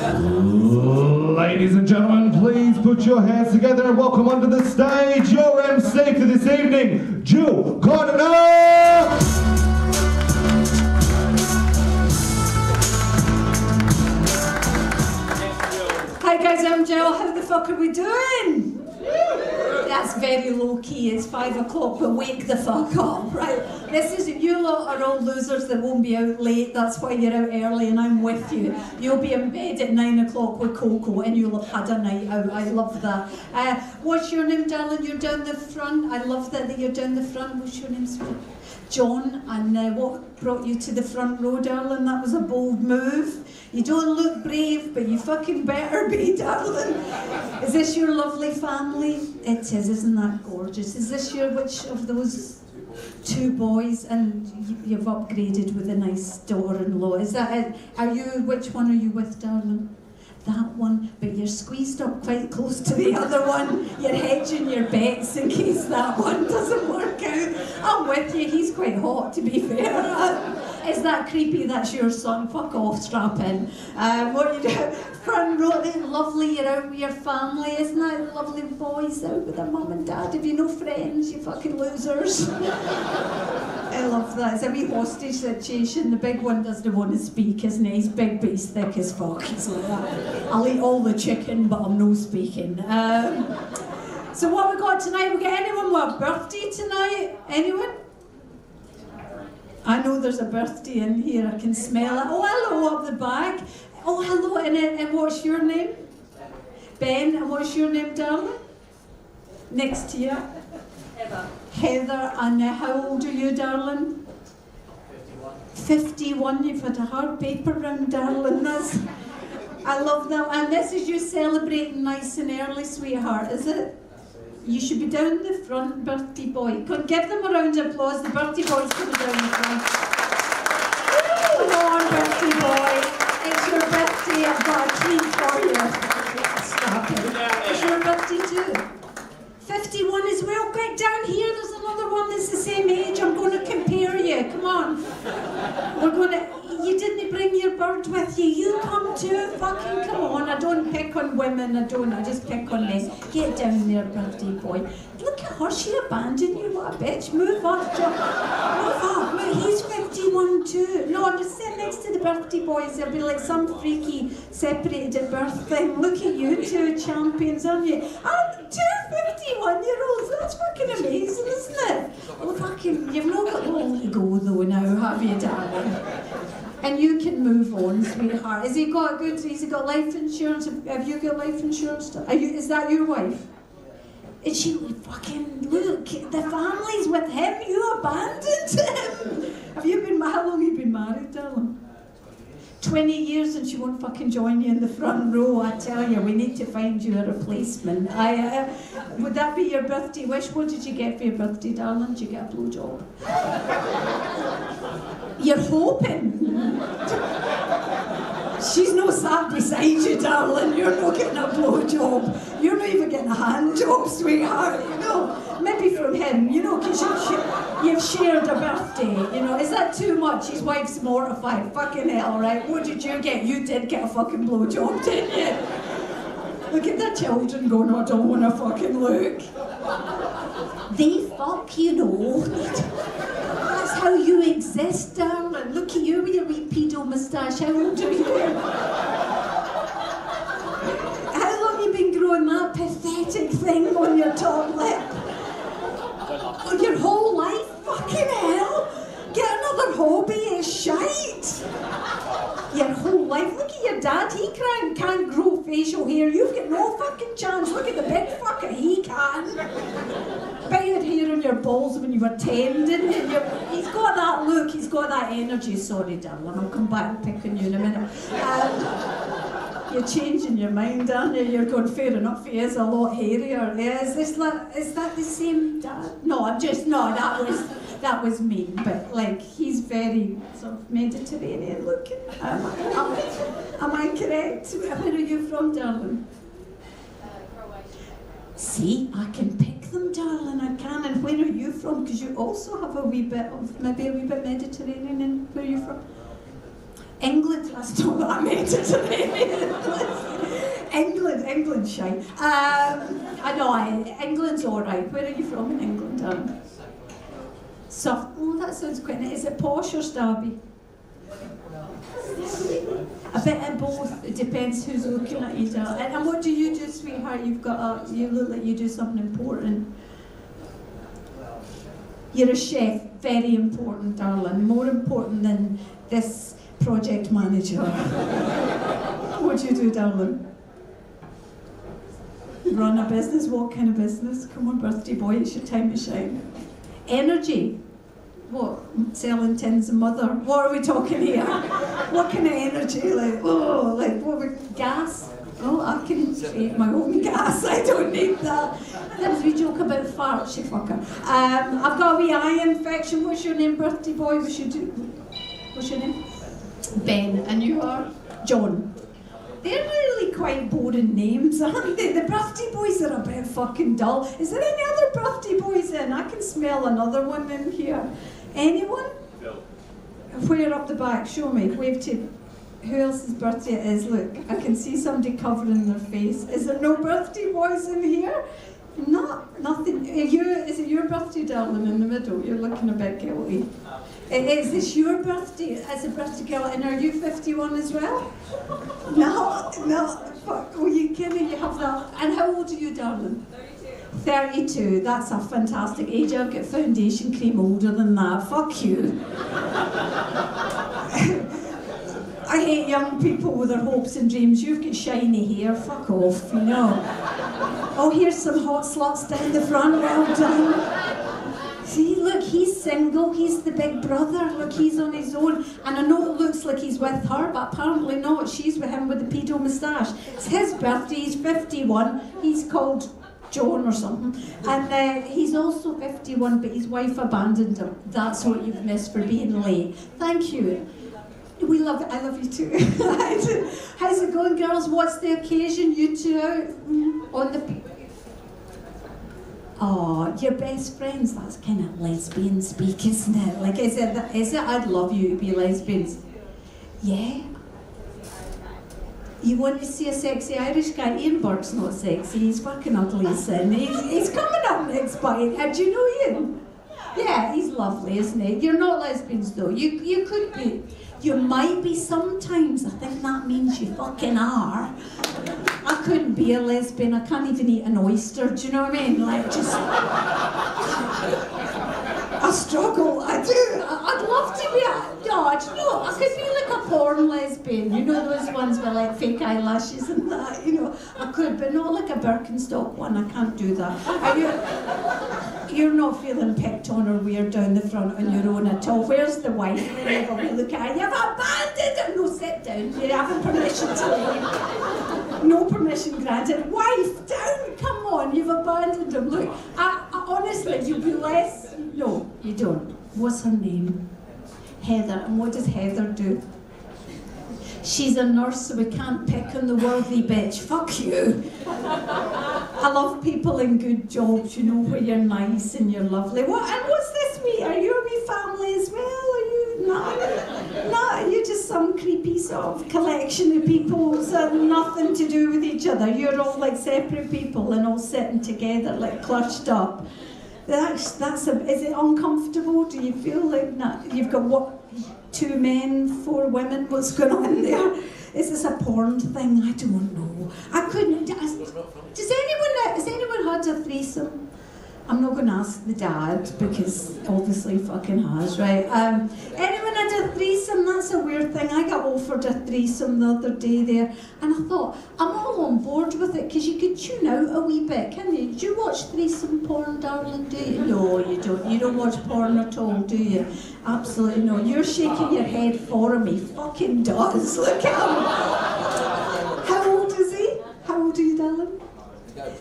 Ladies and gentlemen, please put your hands together and welcome onto the stage your MC for this evening, Jill Gardner! Hi guys, I'm Jill. How the fuck are we doing? That's very low key. It's 5 o'clock, but wake the fuck up, right? This is, you lot are all losers that won't be out late. That's why you're out early and I'm with you. You'll be in bed at 9 o'clock with Coco and you'll have had a night out. I love that. What's your name, darling? You're down the front. I love that you're down the front. What's your name, sweet? John, and what brought you to the front row, darling? That was a bold move. You don't look brave, but you fucking better be, darling. Is this your lovely family? It is, isn't that gorgeous? Is this your, which of those 2 boys? And you've upgraded with a nice daughter-in-law. Is that it? Are you, which one are you with, darling? That one, but you're squeezed up quite close to the other one. You're hedging your bets in case that one doesn't work out. I'm with you, he's quite hot to be fair. Is that creepy? That's your son. Fuck off, strap in. What are you doing? Front row, lovely, you're out with your family. Isn't that lovely? Boys out with their mum and dad. Have you no friends, you fucking losers? I love that. It's a wee hostage situation. The big one doesn't want to speak, isn't he? He's big, but he's thick as fuck. He's like that. I'll eat all the chicken, but I'm no speaking. So what we got tonight? We got anyone with a birthday tonight? Anyone? I know there's a birthday in here, I can smell it. Oh, hello up the back. Oh, hello, and what's your name? Ben, and what's your name, darling? Next to you? Heather. Heather, and how old are you, darling? 51, you've had a hard paper round, darling. I love that. And this is you celebrating nice and early, sweetheart, is it? You should be down the front, birthday boy. Give them a round of applause. The birthday boy's coming down the front. Come on, birthday boy. It's your birthday. I've got a treat for you. Stop it. It's your birthday too. 51 as well. Get down here. There's another one that's the same age. I'm going to compare you. Come on. We're going to... You didn't bring your bird with you. You come too. Fucking come on. I don't pick on women. I just pick on men. Get down there, birthday boy. Look at her. She abandoned you. What a bitch. Move up, John. Move up. He's 51 too. No, I'm just sitting next to the birthday boys. There'll be like some freaky separated at birth thing. Look at you two champions, aren't you? And 2 51-year-olds. That's fucking amazing, isn't it? Well, fucking, you've not got long to go though now, have you, darling? And you can move on, sweetheart. Has he got life insurance? Have you got life insurance? Is that your wife? Is she fucking, look, the family's with him, you abandoned him. How long have you been married, darling? 20 years and she won't fucking join you in the front row. I tell you, we need to find you a replacement. Would that be your birthday wish? What did you get for your birthday, darling? Did you get a blowjob? You're hoping. She's not sat beside you, darling. You're not getting a blowjob. You're not even getting a hand job, sweetheart. You know, maybe from him. You know, because you've shared a birthday. You know, is that too much? His wife's mortified. Fucking hell, right? What did you get? You did get a fucking blowjob, didn't you? Look at the children going, I don't want to fucking look. They fuck, you know. That's how you exist, darling. Look at you with your wee pedo moustache. How old are you? How long have you been growing that pathetic thing on your top lip? Your whole life? Fucking hell. Get another hobby, it's shite. Your whole life. Look at your dad, he can't grow facial hair. You've got no fucking chance. Look at the big fucker, he can. Bet you had hair on your balls when you were 10, didn't you? He's got that look, he's got that energy. Sorry, darling, I'll come back and pick on you in a minute. You're changing your mind, aren't you? You're going, fair enough, he is a lot hairier. Yeah, is that the same dad? No, that was mean, but like, he's very sort of Mediterranean looking. Am I correct? Where are you from, darling? See, I can pick them, darling, I can. And where are you from? Because you also have maybe a wee bit Mediterranean in where are you from? England, that's not what I meant today. England, shite. I know, England's alright. Where are you from in England, darling? So, oh, that sounds quite nice. Is it posh or stabby? A bit of both. It depends who's looking at you, darling. And what do you do, sweetheart? You look like you do something important. You're a chef. Very important, darling. More important than this project manager. What do you do, darling? Run a business? What kind of business? Come on, birthday boy, it's your time to shine. Energy? What? Selling tins of mother? What are we talking here? What kind of energy? Like what? Gas? Oh, I can create my own gas. I don't need that. That was a wee joke about farts, you fucker. I've got a wee eye infection. What's your name, birthday boy? What's your name? Ben. And you are? John. They're really quite boring names, aren't they? The birthday boys are a bit fucking dull. Is there any other birthday boys in? I can smell another one in here. Anyone? No. Where up the back? Show me. Wave to who else's birthday it is. Look, I can see somebody covering their face. Is there no birthday boys in here? Nothing. Is it your birthday, darling, in the middle? You're looking a bit guilty. Is this your birthday as a birthday girl, and are you 51 as well? No, fuck, oh, you kidding, you have that. And how old are you, darling? 32, that's a fantastic age. I've got foundation cream older than that, fuck you. I hate young people with their hopes and dreams. You've got shiny hair, fuck off, you know. Oh, here's some hot sluts down the front, well done. See, look, he's single, he's the big brother, look, he's on his own. And I know it looks like he's with her, but apparently not, she's with him with the pedo moustache. It's his birthday, he's 51, he's called John or something. And he's also 51, but his wife abandoned him. That's what you've missed for being late. Thank you. I love you too. How's it going, girls? What's the occasion? You two out on the... Oh, your best friends, that's kind of lesbian speak, isn't it? Like, is it, I'd love you to be lesbians. Yeah? You want to see a sexy Irish guy? Ian Burke's not sexy, he's fucking ugly as sin. He's coming up next by. Do you know Ian? Yeah, he's lovely, isn't he? You're not lesbians though, you could be. You might be sometimes, I think that means you fucking are. I couldn't be a lesbian, I can't even eat an oyster, do you know what I mean? Like, just... I struggle, I do. I'd love to be a... No, do you know, I could be like a porn lesbian, you know those ones with like fake eyelashes and that, you know. I could, but not like a Birkenstock one, I can't do that. You're not feeling picked on or weird down the front on your own at all. Where's the wife? Whenever we look at her, you've abandoned her. No, sit down. You haven't permission to leave. No permission granted. Wife, down. Come on, you've abandoned him. Look, I honestly, you'll be less. No, you don't. What's her name? Heather. And what does Heather do? She's a nurse, so we can't pick on the worthy bitch. Fuck you. I love people in good jobs, you know, where you're nice and you're lovely. And what's this wee? Are you a wee family as well? Are you not? You're just some creepy sort of collection of people that have nothing to do with each other. You're all like separate people and all sitting together, like clutched up. Is it uncomfortable? Do you feel like you've got what? 2 men, 4 women, what's going on there? Is this a porn thing? I don't know. I couldn't. Has anyone had a threesome? I'm not going to ask the dad because obviously fucking has, right? Anyone had a threesome? That's a weird thing. I got offered a threesome the other day there, and I thought I'm all on board with it because you could tune out a wee bit, can you? Do you watch threesome porn, darling? Do you? No, you don't. You don't watch porn at all, do you? Absolutely no. You're shaking your head for me. Fucking does. Look at him. How old is he? How old are you, darling?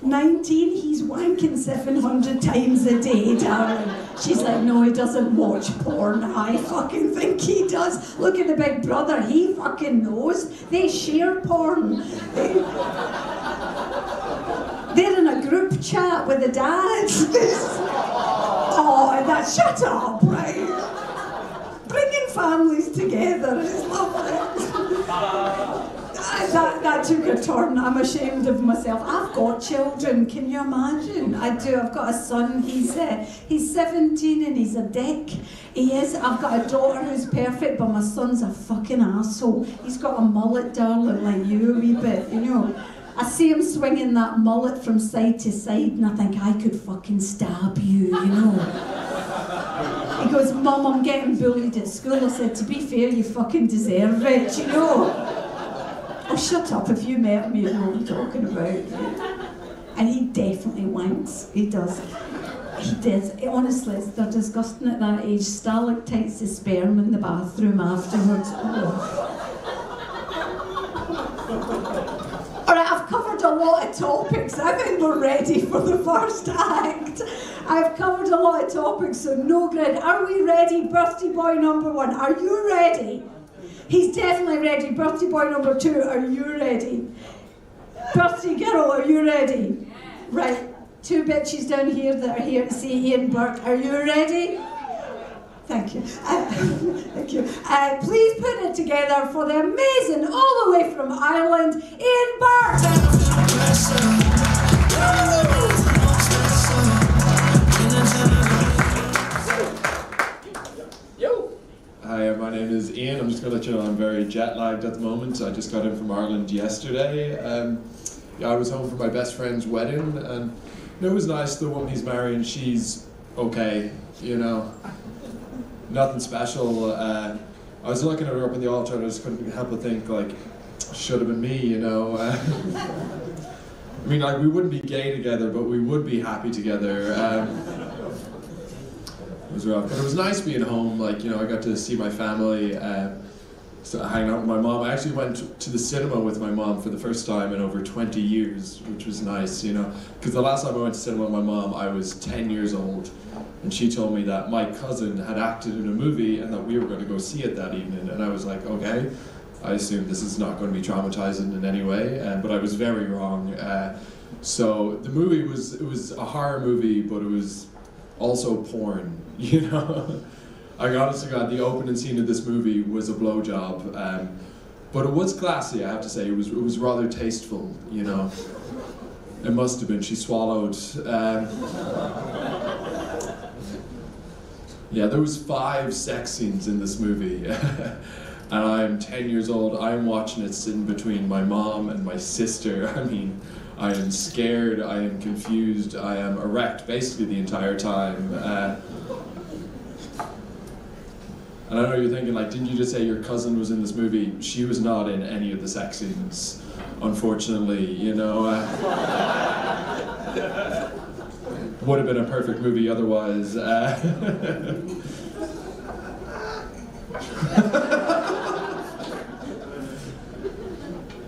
19, he's wanking 700 times a day, darling. She's like, no, he doesn't watch porn. I fucking think he does. Look at the big brother, he fucking knows. They share porn. They're in a group chat with the dads. Shut up, right? bringing families together is lovely. That took a turn. I'm ashamed of myself. I've got children, can you imagine? I do. I've got a son. He's 17 and he's a dick. He is. I've got a daughter who's perfect, but my son's a fucking asshole. He's got a mullet, darling, like you a wee bit, you know. I see him swinging that mullet from side to side and I think I could fucking stab you, you know. He goes, Mum, I'm getting bullied at school. I said, to be fair, you fucking deserve it, you know. Oh, shut up, if you met me, you know what I'm talking about. And he definitely wanks, he does. He does. Honestly, they're disgusting at that age. Stalactites of sperm in the bathroom afterwards. Oh. Alright, I've covered a lot of topics. I think we're ready for the first act. I've covered a lot of topics, so no grid. Are we ready? Birthday boy number 1, are you ready? He's definitely ready. Birthday boy number 2, are you ready? Birthday girl, are you ready? Right, 2 bitches down here that are here to see Ian Burke. Are you ready? Thank you. Thank you. Please put it together for the amazing, all the way from Ireland, Ian Burke. Hi, my name is Ian. I'm just going to let you know I'm very jet lagged at the moment. I just got in from Ireland yesterday. I was home for my best friend's wedding, and it was nice. The woman he's marrying, she's okay, you know, nothing special. I was looking at her up on the altar, and I just couldn't help but think, like, should have been me, you know. I mean, like, we wouldn't be gay together, but we would be happy together. It was rough, but it was nice being home. Like, you know, I got to see my family, so hang out with my mom. I actually went to the cinema with my mom for the first time in over 20 years, which was nice, you know, because the last time I went to cinema with my mom, I was 10 years old, and she told me that my cousin had acted in a movie and that we were going to go see it that evening, and I was like, okay, I assume this is not going to be traumatizing in any way, but I was very wrong. So the movie it was a horror movie, but it was also porn, you know. I honestly God, the opening scene of this movie was a blowjob, but it was classy, I have to say. It was rather tasteful, you know. It must have been. She swallowed. Yeah, there was 5 sex scenes in this movie, and I'm 10 years old. I'm watching it sitting between my mom and my sister. I mean, I am scared, I am confused, I am erect basically the entire time. And I know you're thinking, like, didn't you just say your cousin was in this movie? She was not in any of the sex scenes, unfortunately, you know. Would have been a perfect movie otherwise.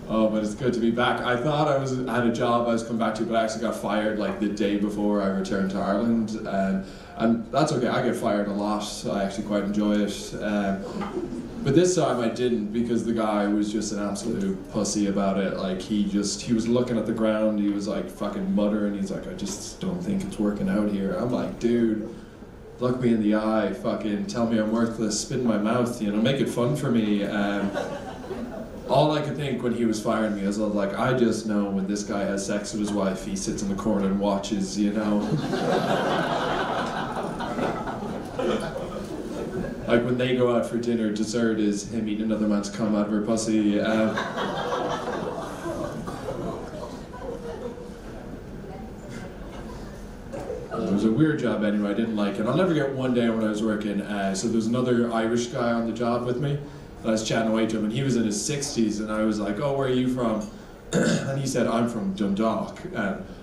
Oh, but it's good to be back. I thought I had a job I was coming back to, but I actually got fired like the day before I returned to Ireland. And that's okay, I get fired a lot, so I actually quite enjoy it. But this time I didn't, because the guy was just an absolute pussy about it. Like, he was looking at the ground, he was like fucking muttering, he's like, I just don't think it's working out here. I'm like, dude, look me in the eye, fucking tell me I'm worthless, spit in my mouth, you know, make it fun for me. All I could think when he was firing me is, I was like, I just know when this guy has sex with his wife, he sits in the corner and watches, you know. Like, when they go out for dinner, dessert is him eating another man's cum out of her pussy. It was a weird job anyway, I didn't like it. I'll never get one day when I was working, so there was another Irish guy on the job with me. I was chatting away to him, and he was in his 60s, and I was like, oh, where are you from? And he said, I'm from Dundalk.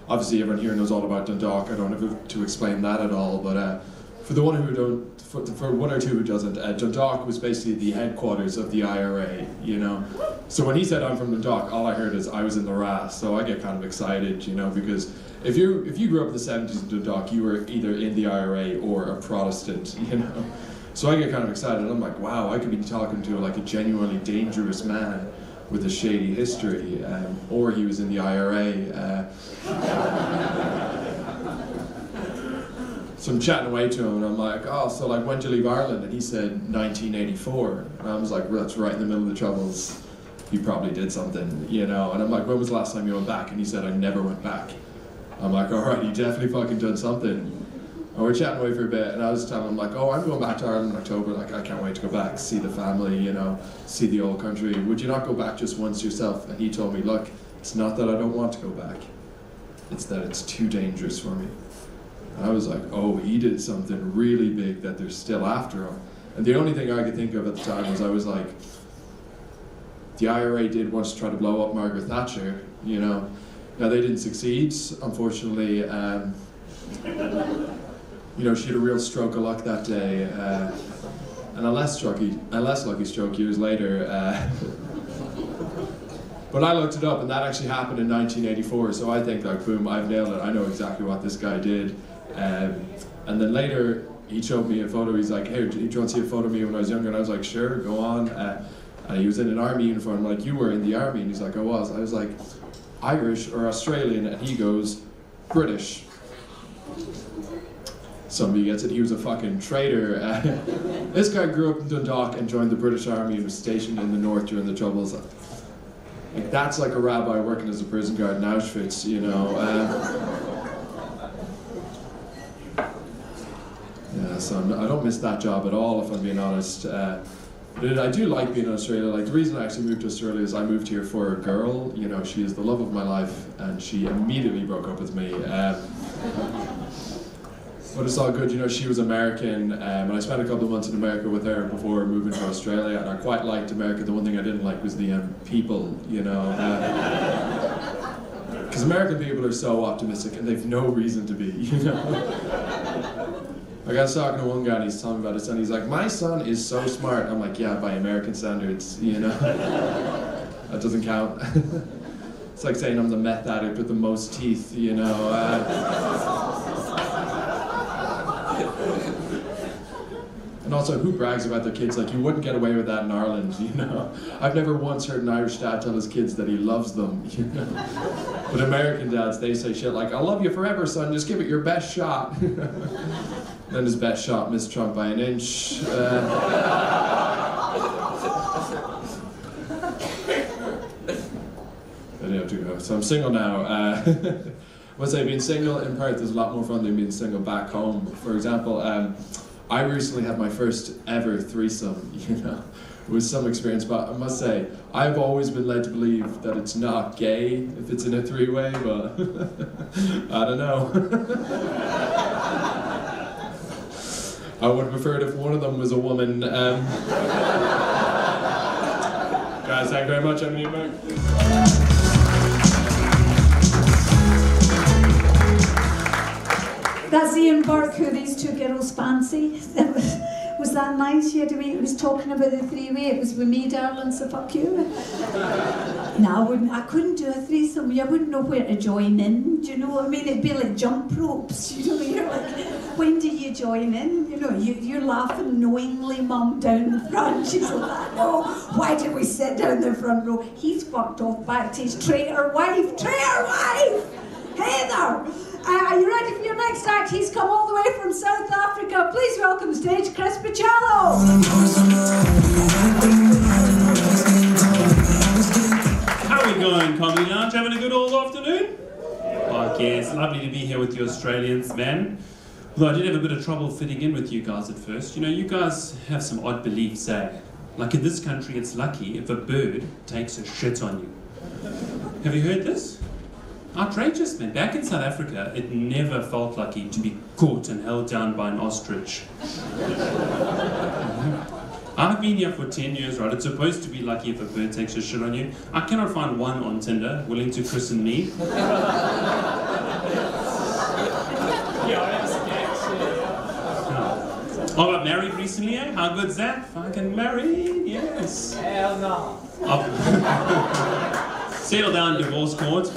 Obviously, everyone here knows all about Dundalk. I don't have to explain that at all, but for the one who don't, for one or two who doesn't, Dundalk was basically the headquarters of the IRA, you know. So when he said I'm from Dundalk, all I heard is I was in the RAS, so I get kind of excited, you know, because if you grew up in the 70s in Dundalk, you were either in the IRA or a Protestant, you know. So I get kind of excited. I'm like, wow, I could be talking to like a genuinely dangerous man with a shady history, or he was in the IRA. So I'm chatting away to him, and I'm like, oh, so like, when did you leave Ireland? And he said, 1984. And I was like, well, that's right in the middle of the Troubles. You probably did something, you know? And I'm like, when was the last time you went back? And he said, I never went back. I'm like, all right, you definitely fucking done something. And we're chatting away for a bit, and I was telling him, like, oh, I'm going back to Ireland in October. Like, I can't wait to go back, see the family, you know, see the old country. Would you not go back just once yourself? And he told me, look, it's not that I don't want to go back. It's that it's too dangerous for me. And I was like, oh, he did something really big that they're still after him. And the only thing I could think of at the time was I was like, the IRA did once try to blow up Margaret Thatcher, you know. Now, they didn't succeed, unfortunately. You know, she had a real stroke of luck that day. And a less lucky stroke years later. But I looked it up, and that actually happened in 1984, so I think, like, boom, I've nailed it. I know exactly what this guy did. And then later, he showed me a photo. He's like, hey, do you want to see a photo of me when I was younger? And I was like, sure, go on. And he was in an army uniform. I'm like, you were in the army? And he's like, I was. I was like, Irish or Australian? And he goes, British. Somebody gets it. He was a fucking traitor. This guy grew up in Dundalk and joined the British Army and was stationed in the north during the Troubles. Like, that's like a rabbi working as a prison guard in Auschwitz, you know. Yeah, so I don't miss that job at all, if I'm being honest. But I do like being in Australia. Like, the reason I actually moved to Australia is I moved here for a girl. You know, she is the love of my life, and she immediately broke up with me. But it's all good, you know, she was American, and I spent a couple of months in America with her before moving to Australia, and I quite liked America. The one thing I didn't like was the people, you know. Because American people are so optimistic, and they've no reason to be, you know. Like, I was talking to one guy, and he's telling me about his son. He's like, my son is so smart. I'm like, yeah, by American standards, you know. That doesn't count. It's like saying I'm the meth addict with the most teeth, you know. And also, who brags about their kids? Like, you wouldn't get away with that in Ireland, you know. I've never once heard an Irish dad tell his kids that he loves them, you know. But American dads, they say shit like, I love you forever, son, just give it your best shot. Then his best shot missed Trump by an inch. So I'm single now. Once say being single in Perth is a lot more fun than being single back home. For example, I recently had my first ever threesome, you know. It was some experience, but I must say, I've always been led to believe that it's not gay if it's in a three-way, but I don't know. I would have preferred if one of them was a woman. Guys, thank you very much. I'm Burke. That's Ian Burke, who these two girls fancy. Was that nice? It was talking about the three-way. It was with me, darling, so fuck you. No, I couldn't do a threesome. I wouldn't know where to join in. Do you know what I mean? It'd be like jump ropes. You know, you're like, when do you join in? You know, you're laughing knowingly, Mum, down the front. She's like, no, why did we sit down the front row? He's fucked off back to his traitor wife. Traitor wife! Heather! Are you ready for your next act? He's come all the way from South Africa. Please welcome stage Chris Pello. How are we going, Comedy Lounge? Having a good old afternoon? Fuck yes, lovely to be here with you Australians, man. Although I did have a bit of trouble fitting in with you guys at first. You know, you guys have some odd beliefs, eh? Like in this country, it's lucky if a bird takes a shit on you. Have you heard this? Outrageous, man. Back in South Africa, it never felt lucky to be caught and held down by an ostrich. I've been here for 10 years, right? It's supposed to be lucky if a bird takes a shit on you. I cannot find one on Tinder willing to christen me. I got married recently, eh? How good's that? Fucking married, yes. Hell no. Settle down, divorce court. It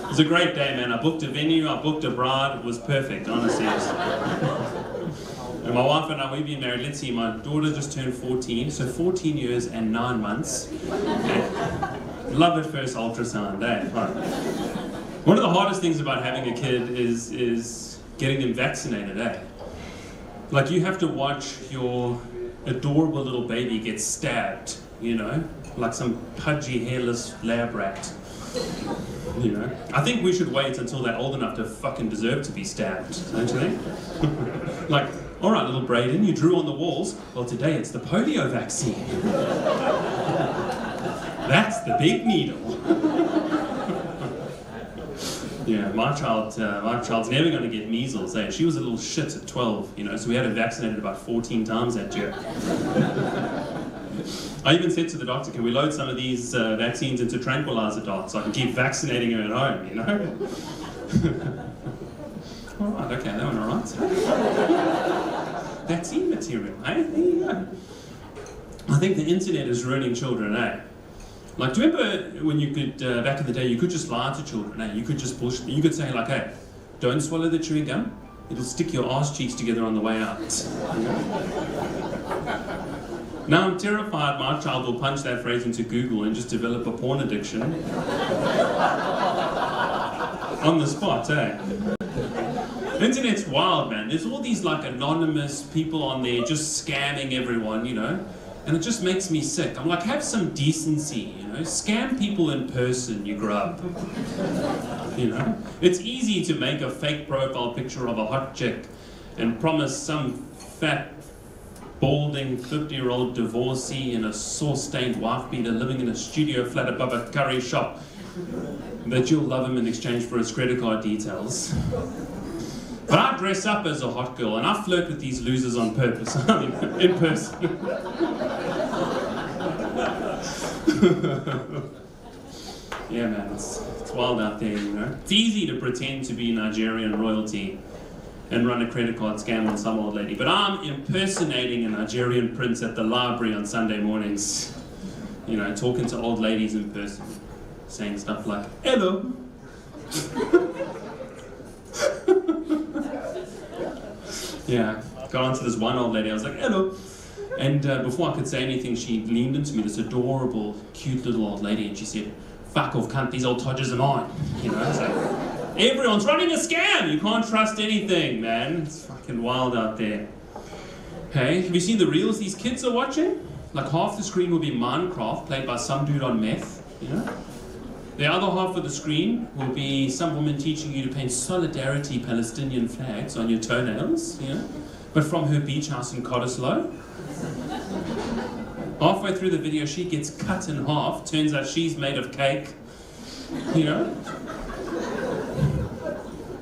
was a great day, man. I booked a venue, I booked a bride. It was perfect, honestly. And my wife and I, we've been married. Let's see, my daughter just turned 14, so 14 years and 9 months. And love at first ultrasound, eh? Right. One of the hardest things about having a kid is getting them vaccinated, eh? Like, you have to watch your adorable little baby get stabbed, you know, like some pudgy, hairless lab rat. You know, I think we should wait until they're old enough to fucking deserve to be stabbed, don't you think? Like, all right, little Brayden, you drew on the walls. Well, today it's the polio vaccine. That's the big needle. Yeah, my child's never going to get measles. Eh? She was a little shit at 12, you know, so we had her vaccinated about 14 times that year. I even said to the doctor, can we load some of these vaccines into tranquilizer dots so I can keep vaccinating her at home, you know? All right, okay, that went all right. Vaccine material, eh? There you go. I think the internet is ruining children, eh? Like, do you remember when you could, back in the day, you could just lie to children, eh? You could just bullshit. You could say, like, hey, don't swallow the chewing gum. It'll stick your arse cheeks together on the way out. You know? Now I'm terrified my child will punch that phrase into Google and just develop a porn addiction. On the spot, eh? Internet's wild, man. There's all these, like, anonymous people on there just scamming everyone, you know? And it just makes me sick. I'm like, have some decency, you know? Scam people in person, you grub. You know? It's easy to make a fake profile picture of a hot chick and promise some fat, balding 50-year-old divorcee in a sauce-stained wife beater living in a studio flat above a curry shop that you'll love him in exchange for his credit card details. But I dress up as a hot girl and I flirt with these losers on purpose. I mean, in person. Yeah, man, it's wild out there, you know. It's easy to pretend to be Nigerian royalty and run a credit card scam on some old lady. But I'm impersonating a Nigerian prince at the library on Sunday mornings. You know, talking to old ladies in person. Saying stuff like, hello. Yeah, got onto this one old lady, I was like, hello. And before I could say anything, she leaned into me, this adorable, cute little old lady, and she said, fuck off, cunt, these old todgers are mine. You know, it's like, everyone's running a scam! You can't trust anything, man. It's fucking wild out there. Hey, have you seen the reels these kids are watching? Like, half the screen will be Minecraft, played by some dude on meth, you know? The other half of the screen will be some woman teaching you to paint solidarity Palestinian flags on your toenails, you know? But from her beach house in Cottesloe. Halfway through the video, she gets cut in half. Turns out she's made of cake, you know?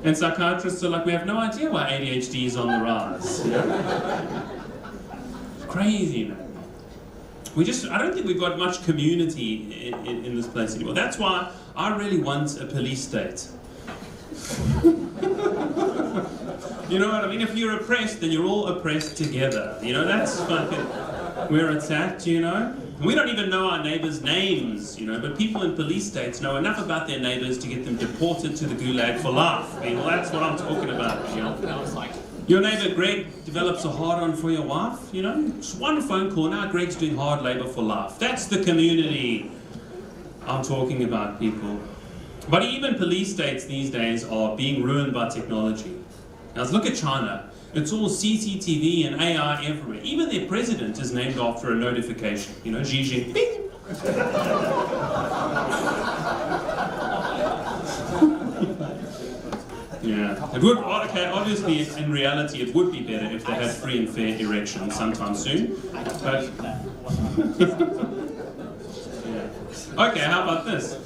And psychiatrists are like, we have no idea why ADHD is on the rise, you know? Crazy, man. I don't think we've got much community in this place anymore. That's why I really want a police state. You know what I mean? If you're oppressed, then you're all oppressed together. You know, that's fucking where it's at, you know? We don't even know our neighbours' names, you know, but people in police states know enough about their neighbours to get them deported to the gulag for life. I mean, well, that's what I'm talking about, you know? Your neighbour Greg develops a hard-on for your wife, you know? Just one phone call, now Greg's doing hard labour for life. That's the community I'm talking about, people. But even police states these days are being ruined by technology. Now let's look at China. It's all CCTV and AI everywhere. Even their president is named after a notification. You know, Xi Jinping. Yeah, it would, okay, obviously in reality it would be better if they had free and fair erections sometime soon, but... Yeah. Okay, how about this?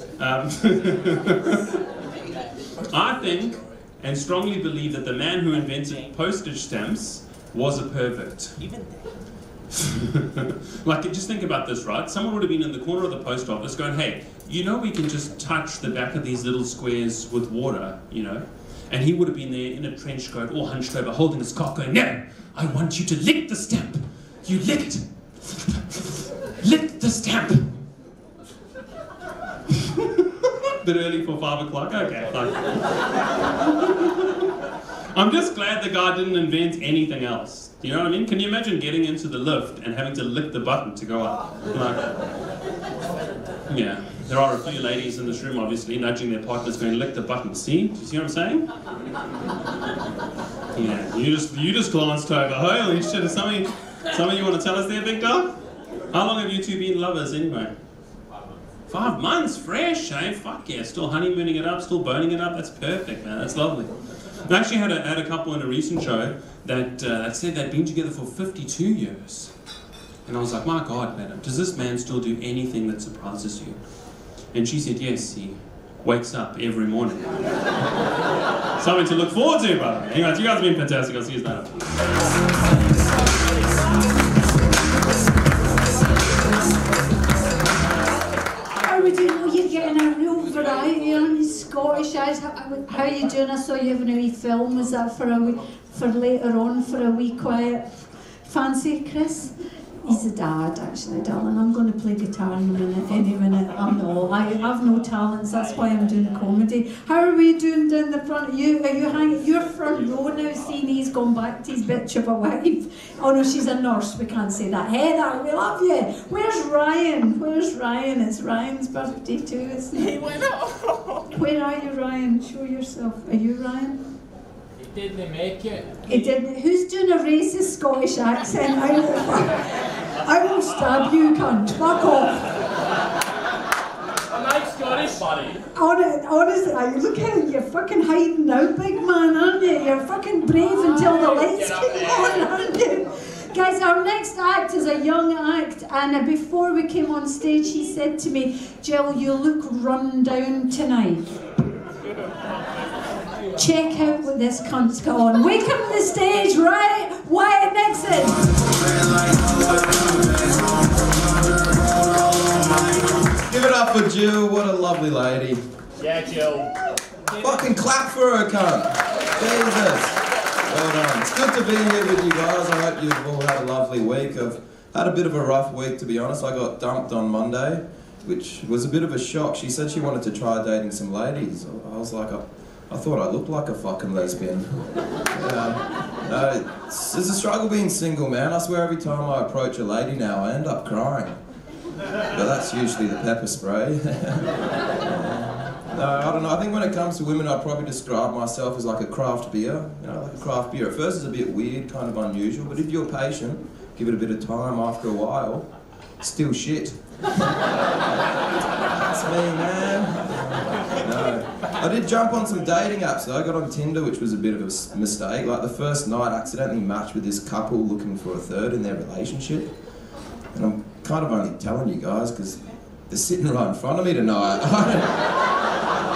I think and strongly believe that the man who invented postage stamps was a pervert. Like, just think about this, right? Someone would have been in the corner of the post office going, hey, you know we can just touch the back of these little squares with water, you know? And he would have been there in a trench coat, all hunched over, holding his cock, going, no, I want you to lick the stamp. You lick it. Lick the stamp. Bit early for 5 o'clock? Okay, fine. I'm just glad the guy didn't invent anything else. You know what I mean? Can you imagine getting into the lift and having to lick the button to go up? Like, Yeah, there are a few ladies in this room, obviously, nudging their partners, going, lick the button. See? Do you see what I'm saying? Yeah, you just glanced over. Holy shit, is something you want to tell us there, big dog? How long have you two been lovers, anyway? 5 months, fresh, eh? Fuck yeah, still honeymooning it up, still boning it up. That's perfect, man. That's lovely. I actually had a couple in a recent show that said they'd been together for 52 years. And I was like, my God, madam, does this man still do anything that surprises you? And she said, yes, he wakes up every morning. Something to look forward to, by the way. Anyways, you guys have been fantastic. I'll see you later. How would you know you're getting a real variety on Scottish eyes? How are you doing? I saw you having a wee film. Was that for later on, for a wee quiet fancy, Chris? He's a dad, actually, darling. I'm going to play guitar in a minute, any minute. I know. I have no talents. That's why I'm doing comedy. How are we doing down the front? Are you hanging? You're front row now, seeing he's gone back to his bitch of a wife. Oh no, she's a nurse. We can't say that. Heather, we love you. Where's Ryan? Where's Ryan? It's Ryan's birthday too, isn't it? He went off. Where are you, Ryan? Show yourself. Are you Ryan? He didn't make it. He didn't. Who's doing a racist Scottish accent? I will stab you, cunt. Fuck off. I'm not Scottish, buddy. Honestly, look how you're fucking hiding now, big man, aren't you? You're fucking brave until the lights come on, aren't you? Guys, our next act is a young act, and before we came on stage, he said to me, Jill, you look run down tonight. Check out what this cunt's got on. Welcome to the stage, right? Wyatt Nixon. Give it up for Jill, what a lovely lady. Yeah, Jill. Fucking clap for her, cunt. Jesus. Well done. It's good to be here with you guys. I hope you've all had a lovely week. I've had a bit of a rough week, to be honest. I got dumped on Monday, which was a bit of a shock. She said she wanted to try dating some ladies. I was like, I thought I looked like a fucking lesbian. It's a struggle being single, man. I swear every time I approach a lady now, I end up crying. But that's usually the pepper spray. No, I don't know. I think when it comes to women, I'd probably describe myself as like a craft beer. You know, like a craft beer. At first it's a bit weird, kind of unusual, but if you're patient, give it a bit of time, after a while, it's still shit. That's me, man. No. I did jump on some dating apps though. I got on Tinder, which was a bit of a mistake. Like the first night, I accidentally matched with this couple looking for a third in their relationship. And I'm kind of only telling you guys because they're sitting right in front of me tonight.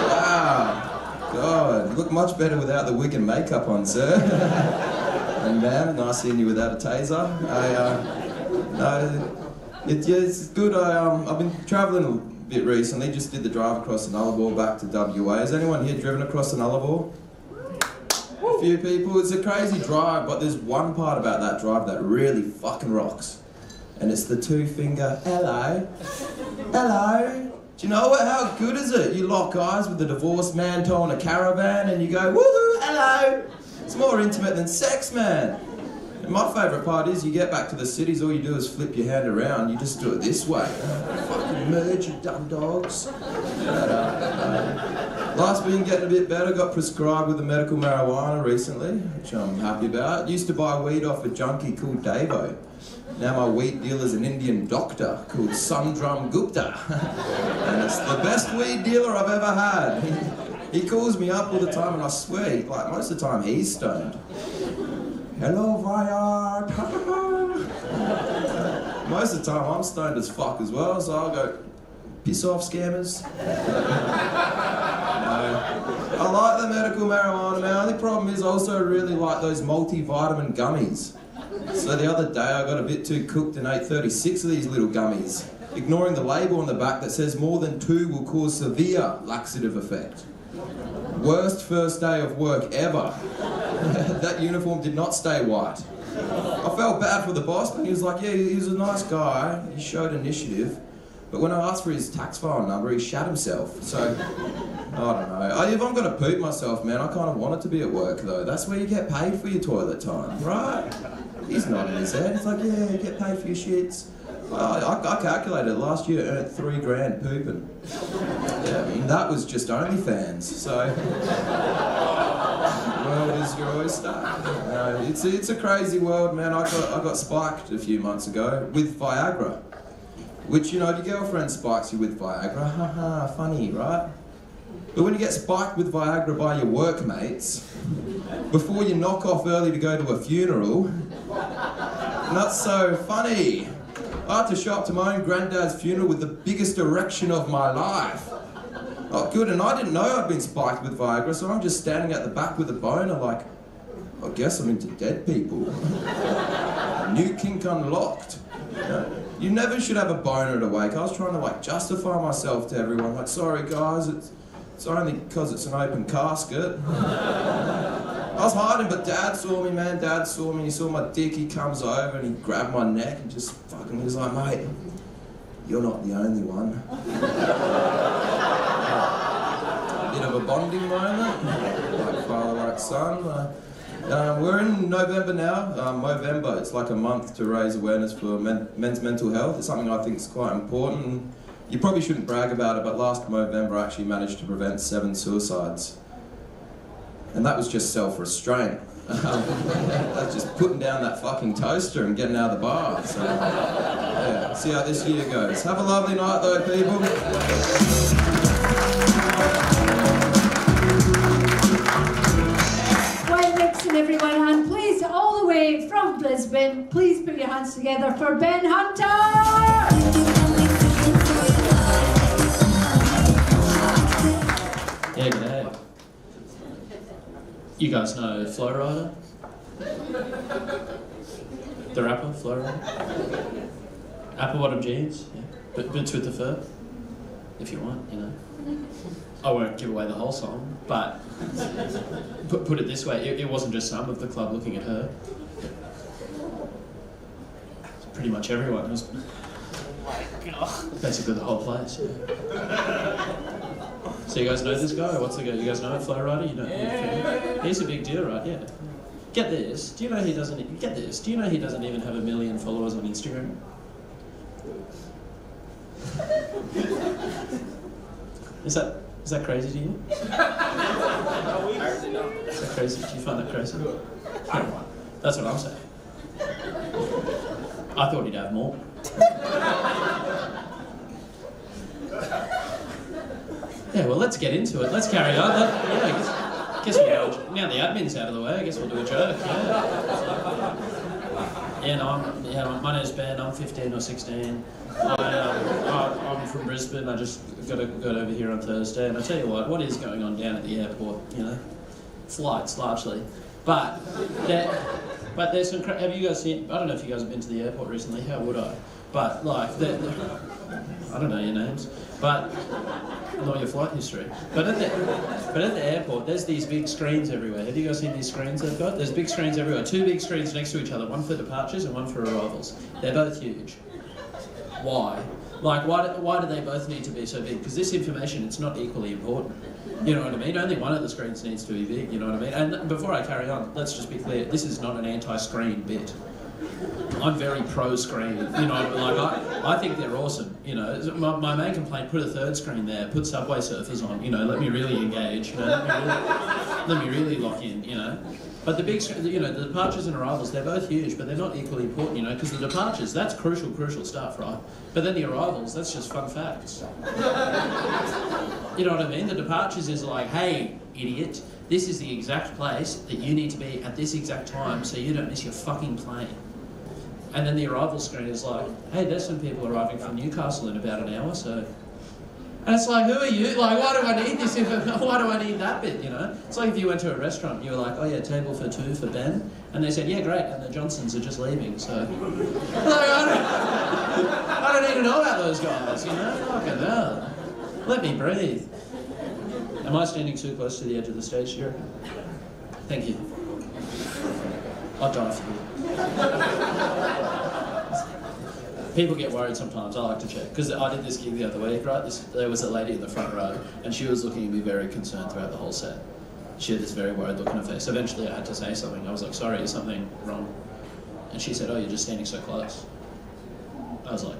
Wow. God, you look much better without the wig and makeup on, sir. And ma'am, nice seeing you without a taser. It's good. I've been travelling a bit recently, just did the drive across the Nullarbor back to WA. Has anyone here driven across the Nullarbor? A few people. It's a crazy drive, but there's one part about that drive that really fucking rocks. And it's the two-finger, hello. Hello. Do you know what? How good is it? You lock eyes with a divorced man towing a caravan and you go, woohoo, hello. It's more intimate than sex, man. And my favourite part is you get back to the cities, all you do is flip your hand around, you just do it this way. Fucking merge, you dumb dogs. Life's been getting a bit better, got prescribed with the medical marijuana recently, which I'm happy about. Used to buy weed off a junkie called Davo. Now my weed dealer's an Indian doctor called Sundram Gupta. And it's the best weed dealer I've ever had. He calls me up all the time and I swear, like most of the time he's stoned. Hello, Vayard. Most of the time I'm stoned as fuck as well, so I'll go, piss off, scammers. No. I like the medical marijuana, man. The only problem is I also really like those multivitamin gummies. So the other day I got a bit too cooked and ate 36 of these little gummies, ignoring the label on the back that says more than 2 will cause severe laxative effect. Worst first day of work ever. That uniform did not stay white. I felt bad for the boss, but he was like, yeah, he was a nice guy, he showed initiative, but when I asked for his tax file number, he shat himself, so, I don't know. If I'm gonna poop myself, man, I kind of want it to be at work though. That's where you get paid for your toilet time, right? He's nodding his head, he's like, yeah, you get paid for your shits. I calculated it. Last year I earned $3,000 pooping. Yeah, I mean, that was just OnlyFans, so... world is your oyster. It's a crazy world, man. I got spiked a few months ago with Viagra. Which, you know, if your girlfriend spikes you with Viagra, haha, funny, right? But when you get spiked with Viagra by your workmates, before you knock off early to go to a funeral, not so funny. I had to show up to my own granddad's funeral with the biggest erection of my life. Oh, good, and I didn't know I'd been spiked with Viagra, so I'm just standing at the back with a boner like, I guess I'm into dead people. New kink unlocked. You never should have a boner at a wake. I was trying to like justify myself to everyone, like, sorry guys, it's only because it's an open casket. I was hiding, but Dad saw me, man. Dad saw me. He saw my dick. He comes over and he grabbed my neck and just fucking was like, mate, you're not the only one. Bit of a bonding moment, like father, like son. We're in November now. Movember, it's like a month to raise awareness for men's mental health. It's something I think is quite important. You probably shouldn't brag about it, but last Movember I actually managed to prevent 7 suicides. And that was just self-restraint. That's just putting down that fucking toaster and getting out of the bar. So, yeah, see how this year goes. Have a lovely night though, people. Well, mixing everyone, and please, all the way from Brisbane, please put your hands together for Ben Hunter! Yeah, g'day. You guys know Flow Rider? The rapper, Flow Rider? Apple bottom jeans, yeah. Boots with the fur, if you want, you know. I won't give away the whole song, but put it this way, it wasn't just some of the club looking at her. It's pretty much everyone. It was basically the whole place, yeah. So you guys know this guy? What's the guy? You guys know Flow Rider? You know? Yeah. He's a big deal, right? Yeah. Get this. Do you know he doesn't even have 1 million followers on Instagram? Is that crazy to you? Is that crazy? Do you find that crazy? Yeah. That's what I'm saying. I thought he'd have more. Yeah, well, let's get into it. Let's carry on. I guess we'll do now the admin's out of the way. I guess we'll do a joke. Yeah. My name's Ben. I'm 15 or 16. I'm from Brisbane. I just got over here on Thursday, and I tell you what is going on down at the airport? You know, flights largely, but there's some. Have you guys seen? I don't know if you guys have been to the airport recently. How would I? But like, I don't know your names, but nor your flight history. But at the airport, there's these big screens everywhere. Have you guys seen these screens they've got? There's big screens everywhere. 2 big screens next to each other. One for departures and one for arrivals. They're both huge. Why? Like, why do they both need to be so big? Because this information, it's not equally important. You know what I mean? Only one of the screens needs to be big, you know what I mean? And before I carry on, let's just be clear, this is not an anti-screen bit. I'm very pro-screen, you know, like I think they're awesome, you know. My main complaint, put a 3rd screen there, put Subway Surfers on, you know, let me really engage, you know, let me really lock in, you know. But the big, you know, the departures and arrivals, they're both huge, but they're not equally important, you know, because the departures, that's crucial stuff, right? But then the arrivals, that's just fun facts. You know what I mean? The departures is like, hey, idiot, this is the exact place that you need to be at this exact time so you don't miss your fucking plane. And then the arrival screen is like, hey, there's some people arriving from Newcastle in about an hour, so... And it's like, who are you? Like, why do I need this? Why do I need that bit, you know? It's like if you went to a restaurant and you were like, oh yeah, table for 2 for Ben. And they said, yeah, great, and the Johnsons are just leaving, so... Like, I don't need to know about those guys, you know? Fucking hell. Let me breathe. Am I standing too close to the edge of the stage here? Thank you. I'll die for you. People get worried sometimes, I like to check. Because I did this gig the other week, right? There was a lady in the front row, and she was looking at me very concerned throughout the whole set. She had this very worried look on her face. Eventually I had to say something. I was like, sorry, is something wrong? And she said, oh, you're just standing so close. I was like,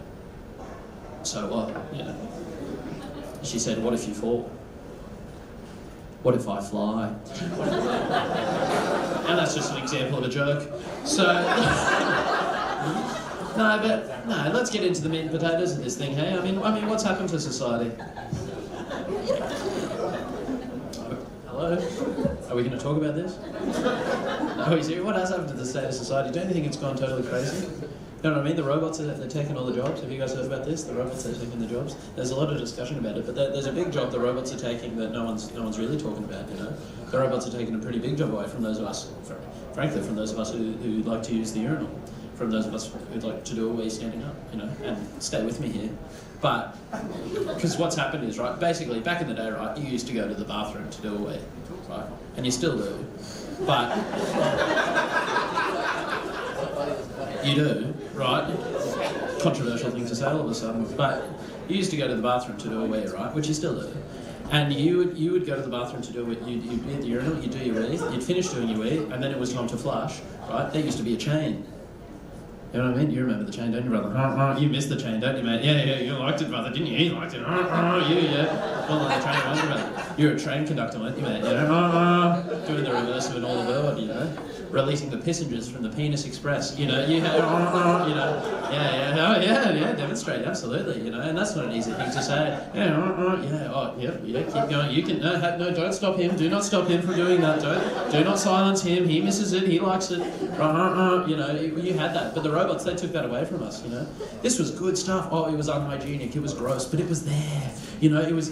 so what? You know. She said, what if you fall? What if I fly? And that's just an example of a joke. So, no, let's get into the meat and potatoes of this thing, hey? I mean, what's happened to society? Hello? Are we going to talk about this? No, what has happened to the state of society? Don't you think it's gone totally crazy? You know what I mean? The robots, they're taking all the jobs. Have you guys heard about this? The robots are taking the jobs. There's a lot of discussion about it, but there's a big job the robots are taking that no one's really talking about, you know? The robots are taking a pretty big job away from those of us, frankly, from those of us who like to use the urinal, from those of us who'd like to do a wee standing up, you know, and stay with me here. But, because what's happened is, right, basically, back in the day, right, you used to go to the bathroom to do a wee, right? And you still do, but... You do, right? Controversial thing to say all of a sudden, but you used to go to the bathroom to do a wee, right? Which you still do. And you would go to the bathroom to do it, you'd be at the urinal, you'd do your wee, you'd finish doing your wee, and then it was time to flush, right? There used to be a chain. You know what I mean? You remember the chain, don't you, brother? You missed the chain, don't you, mate? Yeah, you liked it, brother, didn't you? You liked it. Yeah. Well, like the train, weren't you, brother? You're a train conductor, weren't you, mate? You know, doing the reverse of an all world, you know? Releasing the passengers from the Penis Express, you know, you had, you know, yeah, demonstrate, absolutely, you know, and that's not an easy thing to say. Keep going. You can no, don't stop him. Do not stop him from doing that. Do not silence him. He misses it. He likes it. You know, you had that, but the robots, they took that away from us. You know, this was good stuff. Oh, it was unhygienic. It was gross, but it was there. You know, it was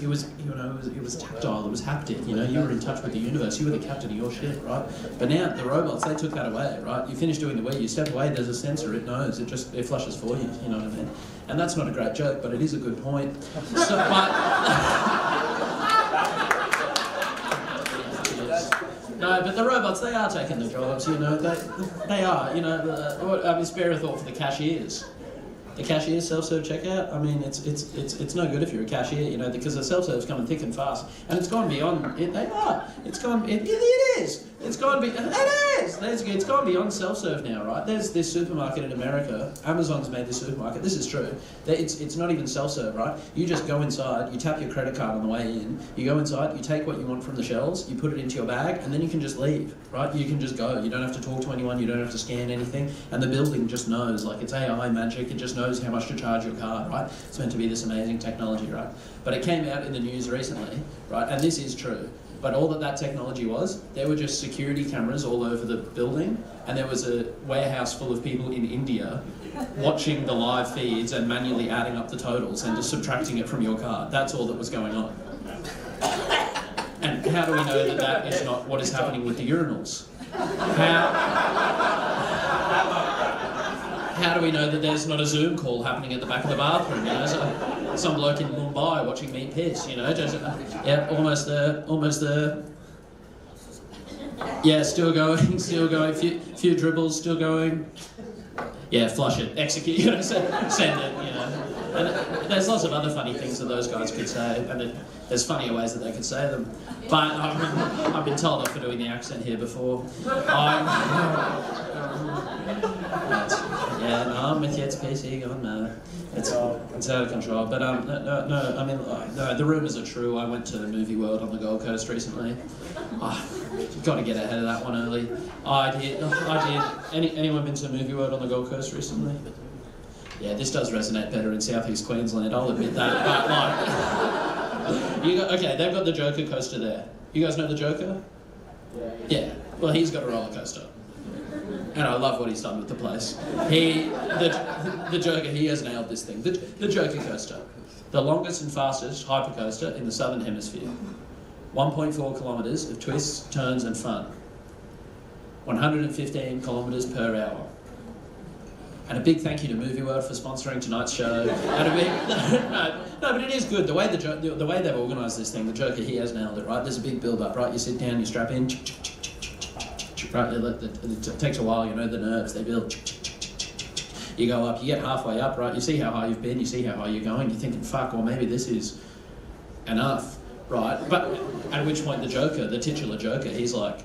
tactile. It was haptic. You know, you were in touch with the universe. You were the captain of your ship, right? But now the robots, they took that away, right? You finish doing the wee, you step away, there's a sensor, it knows, it flushes for you, you know what I mean? And that's not a great joke, but it is a good point. So, no, but the robots, they are taking the jobs, you know, they are, you know, spare a thought for the cashiers. The cashiers, self-serve checkout, I mean, it's no good if you're a cashier, you know, because the self-serve's coming thick and fast, and it's gone beyond, it is. It's gone beyond self-serve now, right? There's this supermarket in America, Amazon's made this supermarket, this is true, it's not even self-serve, right? You just go inside, you tap your credit card on the way in, you go inside, you take what you want from the shelves, you put it into your bag, and then you can just leave, right? You can just go, you don't have to talk to anyone, you don't have to scan anything, and the building just knows, like it's AI magic, it just knows how much to charge your card, right? It's meant to be this amazing technology, right? But it came out in the news recently, right? And this is true. But all that technology was, there were just security cameras all over the building, and there was a warehouse full of people in India watching the live feeds and manually adding up the totals and just subtracting it from your card. That's all that was going on. And how do we know that that is not what is happening with the urinals? How do we know that there's not a Zoom call happening at the back of the bathroom? You know, some bloke in Mumbai watching me piss. You know, just almost there. Yeah, still going. Few dribbles, still going. Yeah, flush it, execute. You know, send it. You know, and there's lots of other funny things that those guys could say, and there's funnier ways that they could say them. But I've been told off for doing the accent here before. Yeah, no, I'm with you, it's PC, God, no. It's out of control. But no, I mean, no, the rumours are true. I went to Movie World on the Gold Coast recently. Got to get ahead of that one early. I did. Anyone been to Movie World on the Gold Coast recently? Yeah, this does resonate better in southeast Queensland, I'll admit that. But like, okay, they've got the Joker coaster there. You guys know the Joker? Yeah. Well, he's got a roller coaster. And I love what he's done with the place. The Joker, he has nailed this thing. The Joker coaster, the longest and fastest hypercoaster in the Southern Hemisphere. 1.4 kilometres of twists, turns and fun. 115 kilometres per hour. And a big thank you to Movie World for sponsoring tonight's show. And a big, no, but it is good. The way they've organised this thing, the Joker, he has nailed it, right? There's a big build-up, right? You sit down, you strap in, right? It takes a while, you know, the nerves, they build. You go up, you get halfway up, right? You see how high you've been, you see how high you're going, you're thinking, fuck, well, maybe this is enough, right? But at which point the Joker, the titular Joker, he's like,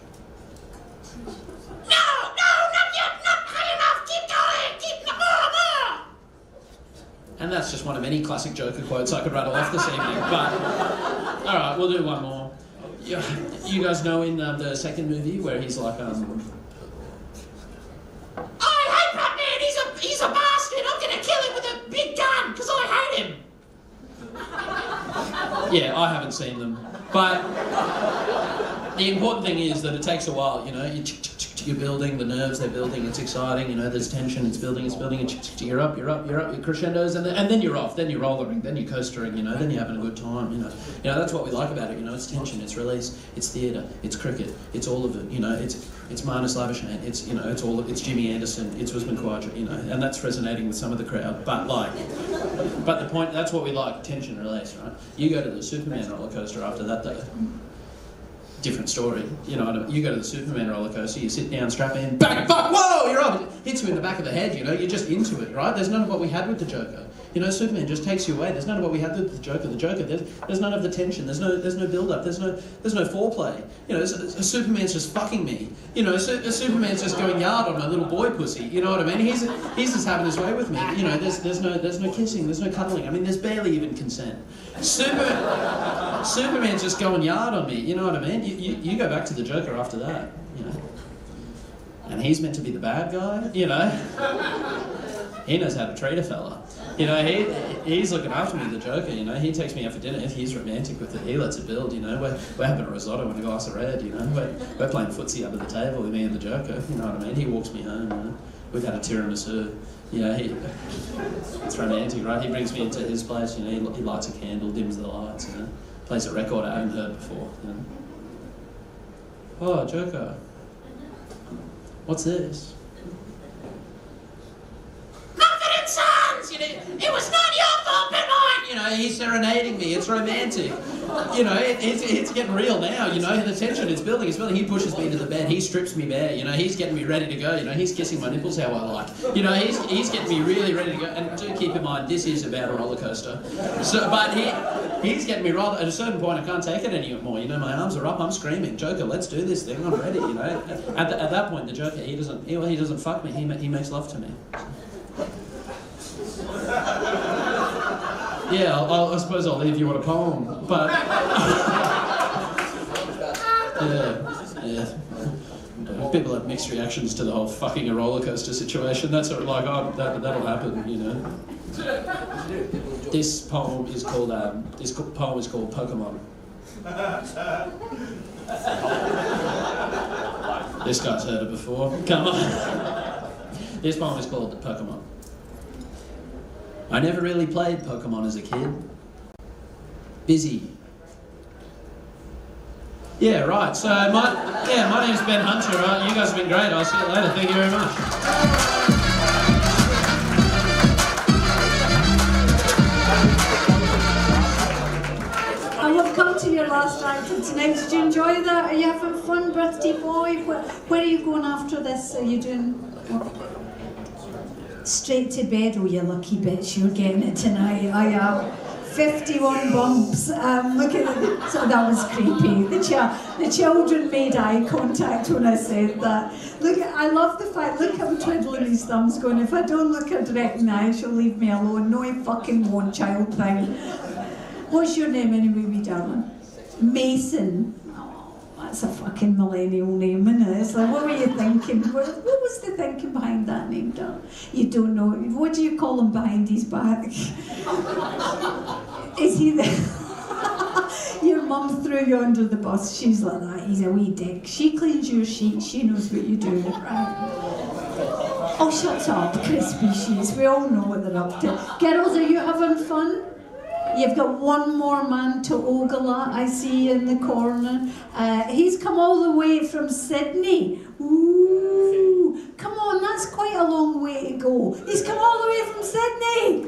And that's just one of many classic Joker quotes I could rattle off this evening. But, all right, we'll do one more. You guys know in the second movie where he's like, I hate Batman, he's a bastard, I'm gonna kill him with a big gun, because I hate him. Yeah, I haven't seen them. But the important thing is that it takes a while, you know, you're building, the nerves they're building, it's exciting, you know, there's tension, it's building, and you're up, your crescendos, and then you're off, then you're rollering, then you're coastering, you know, then you're having a good time, you know. You know, that's what we like about it, you know, it's tension, it's release, it's theatre, it's cricket, it's all of it, you know, it's Marnus Labuschagne, it's, you know, it's Jimmy Anderson, it's Usman Khawaja, you know, and that's resonating with some of the crowd, but the point, that's what we like, tension, release, right? You go to the Superman roller coaster after that though. Different story, you know. You go to the Superman roller coaster, you sit down, strap in, bang, fuck, whoa, you're up. It hits you in the back of the head, you know. You're just into it, right? There's none of what we had with the Joker. You know, Superman just takes you away. There's none of what we had with the Joker. There's none of the tension. There's no build-up. There's no foreplay. You know, Superman's just fucking me. You know, Superman's just going yard on my little boy pussy. You know what I mean? He's just having his way with me. You know, there's no kissing. There's no cuddling. I mean, there's barely even consent. Superman's just going yard on me. You know what I mean? You go back to the Joker after that. You know, and he's meant to be the bad guy. You know, he knows how to treat a fella. You know, he's looking after me, the Joker, you know, he takes me out for dinner, he's romantic with it, he lets it build, you know, we're having a risotto and a glass of red, you know, we're playing footsie under the table with me and the Joker, you know what I mean, he walks me home, you know, we've had a tiramisu, you know, it's romantic, right, he brings me into his place, you know, he lights a candle, dims the lights, you know, plays a record I haven't heard before, you know. Oh, Joker, what's this? Sons, you know, it was not your fault but mine. You know, he's serenading me. It's romantic. You know, it's getting real now. You know, the tension is building. It's building. He pushes me to the bed. He strips me bare. You know, he's getting me ready to go. You know, he's kissing my nipples how I like. You know, he's getting me really ready to go. And do keep in mind, this is about a roller coaster. So, but he's getting me rather. At a certain point, I can't take it anymore. You know, my arms are up. I'm screaming, Joker, let's do this thing. I'm ready. You know, at that point, the Joker, he doesn't fuck me. He makes love to me. Yeah, I suppose I'll leave you on a poem, but yeah. People have mixed reactions to the whole fucking a roller coaster situation. That's sort of like, oh, that'll happen, you know. This poem is called Pokemon. This guy's heard it before. Come on. This poem is called Pokemon. I never really played Pokemon as a kid. Busy. Yeah, right. So my name's Ben Hunter. Right? You guys have been great. I'll see you later. Thank you very much. And we've come to your last act of tonight. Did you enjoy that? Are you having fun, birthday boy? Where are you going after this? Are you doing... Straight to bed, oh you lucky bitch, you're getting it tonight. I am 51 bumps. Look at it. So that was creepy. The children made eye contact when I said that. Look, I love the fact, look how I'm twiddling his thumbs going, if I don't look her direct in the eye, she'll leave me alone. No, I fucking won't, child thing. What's your name anyway, wee darling? Mason. That's a fucking millennial name, isn't it? It's like, what were you thinking? What was the thinking behind that name, darling? You don't know. What do you call him behind his back? Is he the... Your mum threw you under the bus. She's like that. He's a wee dick. She cleans your sheets. She knows what you do, right? Oh, shut up, crispy sheets. We all know what they're up to. Girls, are you having fun? You've got one more man to ogle at, I see in the corner. He's come all the way from Sydney. Ooh, come on, that's quite a long way to go. He's come all the way from Sydney.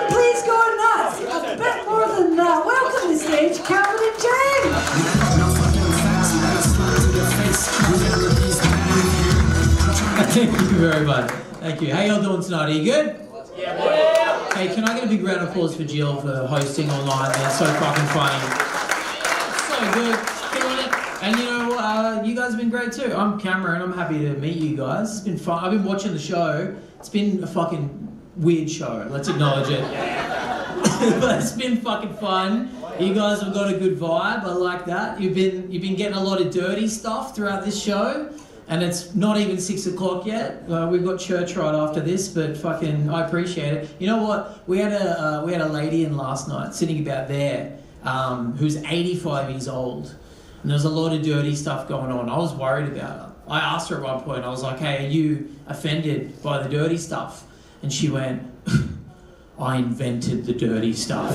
Please go nuts. A bit more than that. Welcome to the stage, Cameron James. Thank you very much. Thank you. How y'all doing tonight? Are you good? Yeah, boy. Hey, can I get a big round of applause for Jill for hosting all night? It's so fucking funny. So good. Killing it. And you know, you guys have been great too. I'm Cameron. I'm happy to meet you guys. It's been fun. I've been watching the show. It's been a fucking weird show. Let's acknowledge it. But it's been fucking fun. You guys have got a good vibe. I like that. You've been getting a lot of dirty stuff throughout this show, and it's not even 6 o'clock yet. We've got church right after this, but fucking, I appreciate it. You know what? We had a lady in last night sitting about there, who's 85 years old, and there's a lot of dirty stuff going on. I was worried about her. I asked her at one point. I was like, "Hey, are you offended by the dirty stuff?" And she went, "I invented the dirty stuff."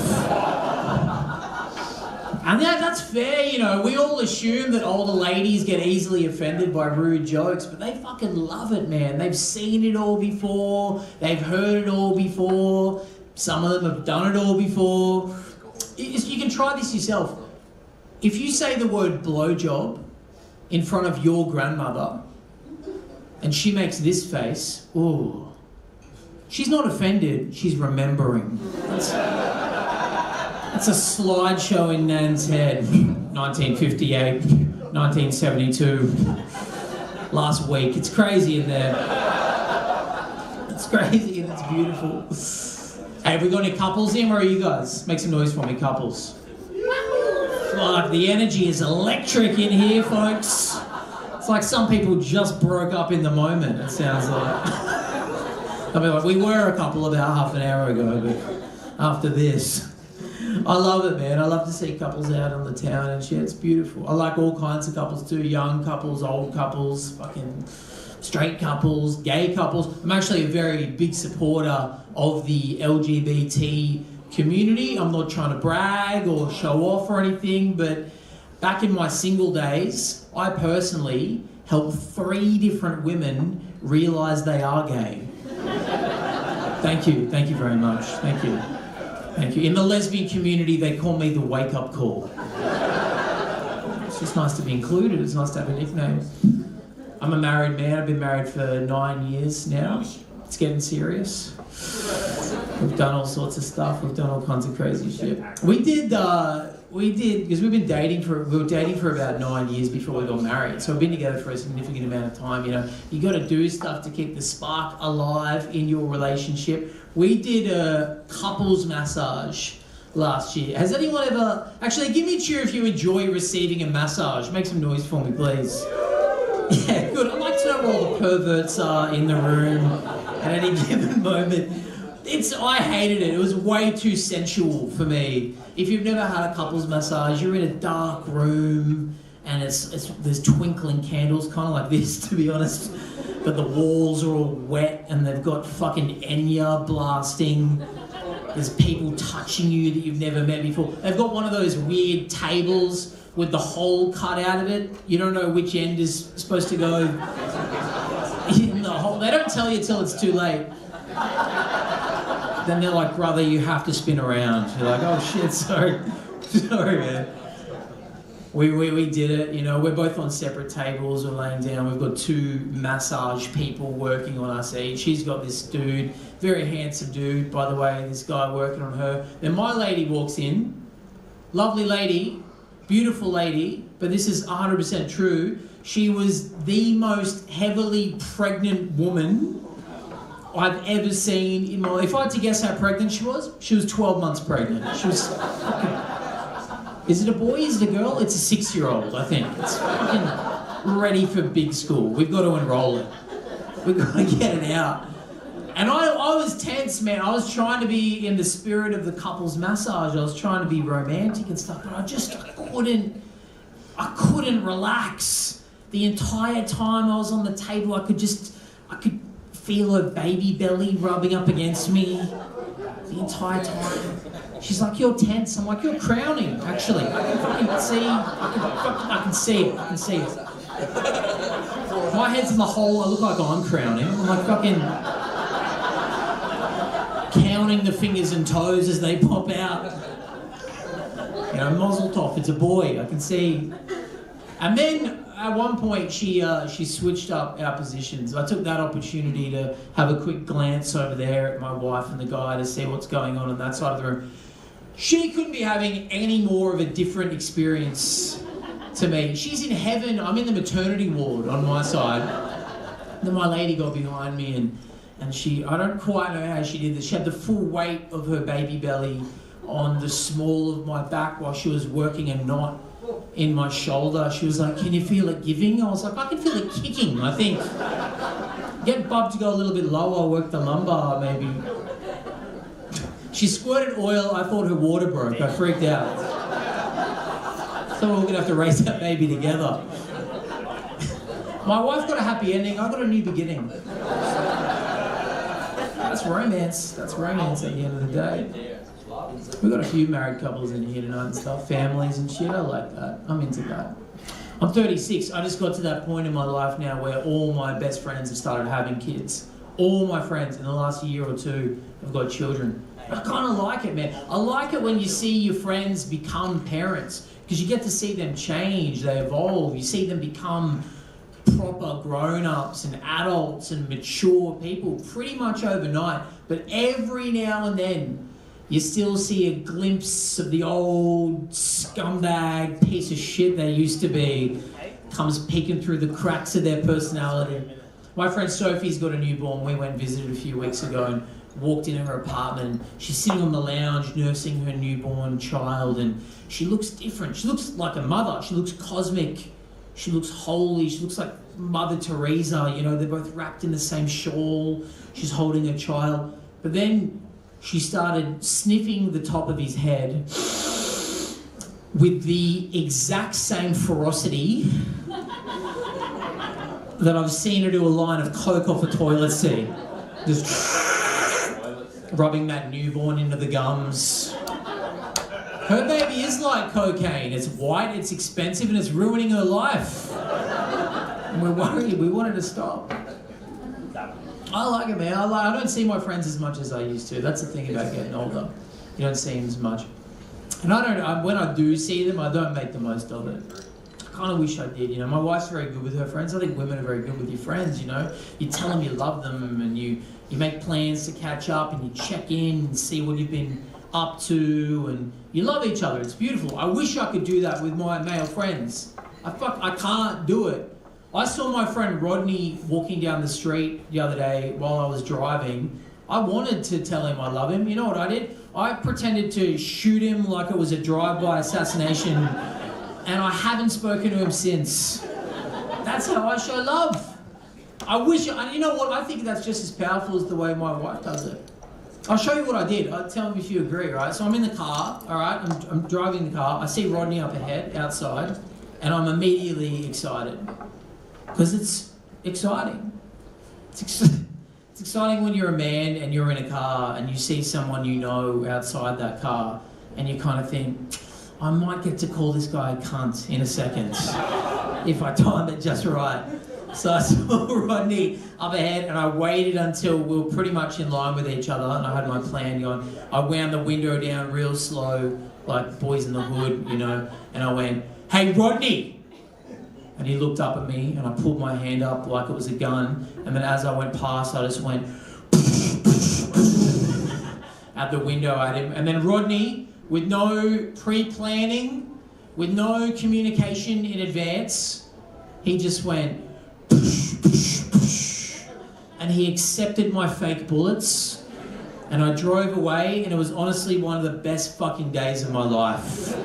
And that's fair, you know. We all assume that older ladies get easily offended by rude jokes, but they fucking love it, man. They've seen it all before. They've heard it all before. Some of them have done it all before. You can try this yourself. If you say the word blowjob in front of your grandmother and she makes this face, ooh, she's not offended, she's remembering. That's a slideshow in Nan's head. 1958, 1972, last week. It's crazy in there. It's crazy and it's beautiful. Hey, have we got any couples in? Where are you guys? Make some noise for me, couples. Fuck, the energy is electric in here, folks. It's like some people just broke up in the moment, it sounds like. I mean, like, we were a couple about half an hour ago, but after this. I love it, man. I love to see couples out on the town and shit. It's beautiful. I like all kinds of couples too. Young couples, old couples, fucking straight couples, gay couples. I'm actually a very big supporter of the LGBT community. I'm not trying to brag or show off or anything, but back in my single days, I personally helped 3 different women realise they are gay. Thank you. Thank you very much. Thank you. Thank you. In the lesbian community, they call me the wake-up call. It's just nice to be included. It's nice to have a nickname. I'm a married man. I've been married for 9 years now. It's getting serious. We've done all sorts of stuff. We've done all kinds of crazy shit. We did, because we were dating for about 9 years before we got married. So we've been together for a significant amount of time. You know, you got to do stuff to keep the spark alive in your relationship. We did a couples massage last year. Has anyone ever... Actually, give me a cheer if you enjoy receiving a massage. Make some noise for me, please. Yeah, good. I'd like to know where all the perverts are in the room at any given moment. I hated it. It was way too sensual for me. If you've never had a couples massage, you're in a dark room and there's twinkling candles, kind of like this, to be honest. But the walls are all wet and they've got fucking Enya blasting. There's people touching you that you've never met before. They've got one of those weird tables with the hole cut out of it. You don't know which end is supposed to go in the hole. They don't tell you till it's too late. Then they're like, brother, you have to spin around. You're like, oh shit, sorry. Sorry, man. We did it, you know, we're both on separate tables, we're laying down, we've got 2 massage people working on us each. She's got this dude, very handsome dude, by the way, this guy working on her. Then my lady walks in, lovely lady, beautiful lady, but this is 100% true. She was the most heavily pregnant woman I've ever seen in my life. If I had to guess how pregnant she was 12 months pregnant. She was fucking... Is it a boy? Is it a girl? It's a 6-year-old, I think. It's fucking ready for big school. We've got to enroll it. We've got to get it out. And I was tense, man. I was trying to be in the spirit of the couples massage. I was trying to be romantic and stuff, but I couldn't relax. The entire time I was on the table, I could feel her baby belly rubbing up against me the entire time. She's like, you're tense. I'm like, you're crowning, actually. I can fucking see. I can see it. I can see it. My head's in the hole. I look like I'm crowning. I'm like fucking counting the fingers and toes as they pop out. You know, Mazel Tov, it's a boy. I can see. And then at one point she switched up our positions. I took that opportunity to have a quick glance over there at my wife and the guy to see what's going on that side of the room. She couldn't be having any more of a different experience to me. She's in heaven. I'm in the maternity ward on my side. Then my lady got behind me And I don't quite know how she did this. She had the full weight of her baby belly on the small of my back while she was working a knot in my shoulder. She was like, "Can you feel it giving?" I was like, "I can feel it kicking, I think." Get Bub to go a little bit lower, work the lumbar maybe. She squirted oil, I thought her water broke, I freaked out. So we're gonna have to raise that baby together. My wife got a happy ending, I got a new beginning. That's romance at the end of the day. We've got a few married couples in here tonight and stuff, families and shit, I like that, I'm into that. I'm 36, I just got to that point in my life now where all my best friends have started having kids. All my friends in the last year or two have got children. I kind of like it, man. I like it when you see your friends become parents, because you get to see them change, they evolve, you see them become proper grown-ups and adults and mature people pretty much overnight. But every now and then, you still see a glimpse of the old scumbag piece of shit they used to be comes peeking through the cracks of their personality. My friend Sophie's got a newborn. We went and visited a few weeks ago and walked in her apartment. She's sitting on the lounge nursing her newborn child, and she looks different. She looks like a mother. She looks cosmic. She looks holy. She looks like Mother Teresa. You know, they're both wrapped in the same shawl. She's holding her child. But then she started sniffing the top of his head with the exact same ferocity that I've seen her do a line of coke off a toilet seat. Just rubbing that newborn into the gums. Her baby is like cocaine. It's white, it's expensive, and it's ruining her life. And we're worried. We wanted to stop. I like it, man. I don't see my friends as much as I used to. That's the thing about getting older. You don't see them as much. And when I do see them, I don't make the most of it. I kind of wish I did, you know. My wife's very good with her friends. I think women are very good with your friends, you know. You tell them you love them, and you make plans to catch up, and you check in and see what you've been up to, and you love each other. It's beautiful. I wish I could do that with my male friends. I can't do it. I saw my friend Rodney walking down the street the other day while I was driving. I wanted to tell him I love him. You know what I did? I pretended to shoot him like it was a drive-by assassination, and I haven't spoken to him since. That's how I show love. You know what? I think that's just as powerful as the way my wife does it. I'll show you what I did. Tell me if you agree, right? So I'm in the car, all right? I'm driving the car. I see Rodney up ahead, outside, and I'm immediately excited. Because it's exciting. It's exciting when you're a man and you're in a car and you see someone you know outside that car, and you kind of think, I might get to call this guy a cunt in a second if I time it just right. So I saw Rodney up ahead, and I waited until we were pretty much in line with each other, and I had my plan going. I wound the window down real slow, like Boys in the Hood, you know, and I went, "Hey, Rodney!" And he looked up at me, and I pulled my hand up like it was a gun, and then as I went past, I just went at the window at him. And then Rodney, with no pre-planning, with no communication in advance, he just went and he accepted my fake bullets, and I drove away, and it was honestly one of the best fucking days of my life.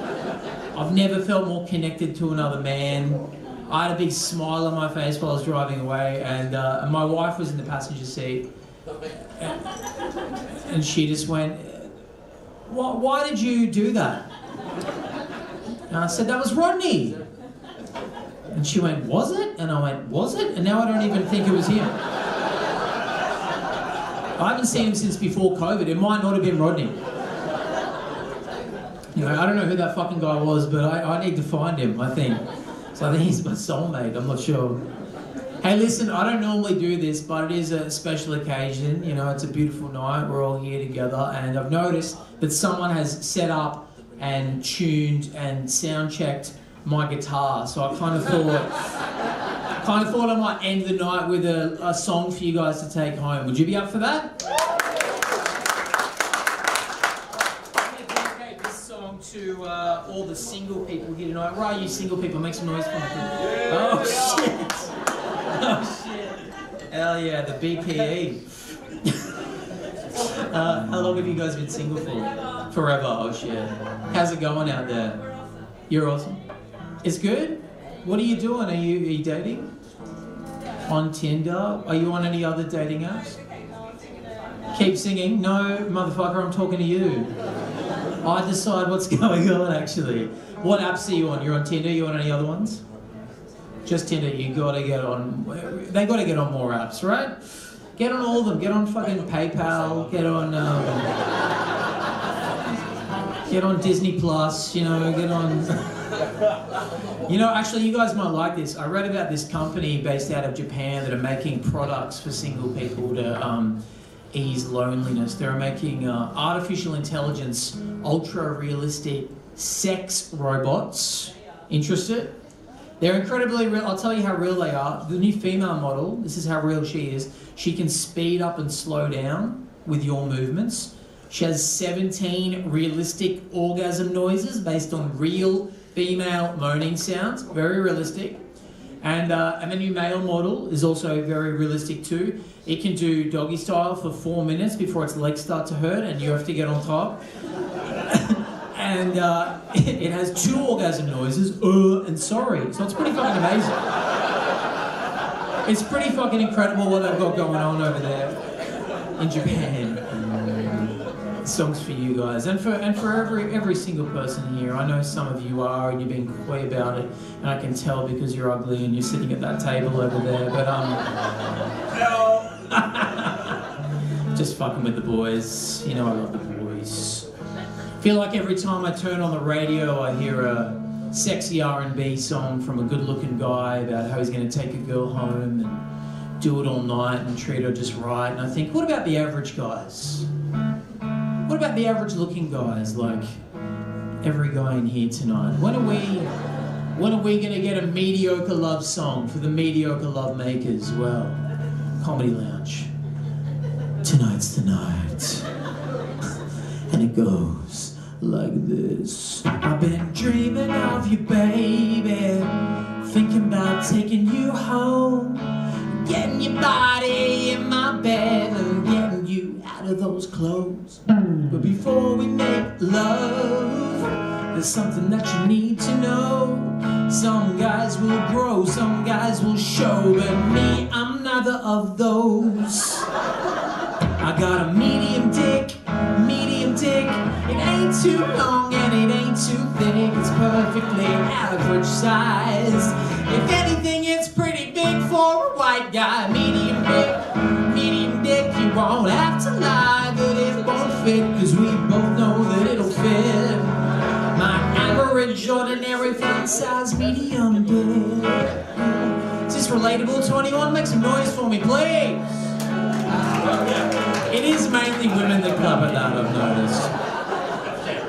I've never felt more connected to another man. I had a big smile on my face while I was driving away, and my wife was in the passenger seat, and she just went, why did you do that? And I said, that was Rodney. And she went, was it? And I went, was it? And now I don't even think it was him. I haven't seen him since before COVID. It might not have been Rodney. You know, I don't know who that fucking guy was, but I need to find him, I think. So I think he's my soulmate, I'm not sure. Hey, listen, I don't normally do this, but it is a special occasion. You know, it's a beautiful night. We're all here together, and I've noticed that someone has set up and tuned and sound checked my guitar. So I kind of thought I might end the night with a song for you guys to take home. Would you be up for that? To all the single people here tonight. Where are you single people? Make some noise for me. Oh shit! Oh shit! Hell yeah, the BPE. How long have you guys been single for? Forever. Oh shit. How's it going out there? You're awesome. It's good? What are you doing? Are you dating? On Tinder? Are you on any other dating apps? Keep singing. No, motherfucker, I'm talking to you. I decide what's going on, actually. What apps are you on? You're on Tinder? You on any other ones? Just Tinder. You gotta get on. They gotta get on more apps, right? Get on all of them. Get on fucking PayPal. Get on Disney Plus. You know, get on. You know, actually, you guys might like this. I read about this company based out of Japan that are making products for single people to ease loneliness. They're making artificial intelligence, ultra-realistic sex robots. Interested? They're incredibly real. I'll tell you how real they are. The new female model, this is how real she is. She can speed up and slow down with your movements. She has 17 realistic orgasm noises based on real female moaning sounds, very realistic. And the new male model is also very realistic too. It can do doggy style for 4 minutes before its legs start to hurt and you have to get on top. And it has 2 orgasm noises, and sorry. So it's pretty fucking amazing. It's pretty fucking incredible what they've got going on over there in Japan. Songs for you guys, and for every single person here. I know some of you are, and you're being coy about it, and I can tell because you're ugly and you're sitting at that table over there. But just fucking with the boys. You know I love the boys. Feel like every time I turn on the radio, I hear a sexy R&B song from a good-looking guy about how he's going to take a girl home and do it all night and treat her just right. And I think, what about the average guys? What about the average looking guys, like every guy in here tonight? When are we gonna get a mediocre love song for the mediocre love makers? Well, Comedy Lounge. Tonight's the night. And it goes like this. I've been dreaming of you, baby. Thinking about taking you home. Getting your body in my bed and getting you out of those clothes. But before we make love, there's something that you need to know. Some guys will grow, some guys will show, but me, I'm neither of those. I got a medium dick. It ain't too long and it ain't too thick. It's perfectly average size. If anything, it's pretty big for a white guy. Medium dick, you won't have to lie, but it won't fit, cause we both know that it'll fit. My average, ordinary, fun size, medium dick. Is this relatable to anyone? Make some noise for me, please. It is mainly women that cover that, I've noticed.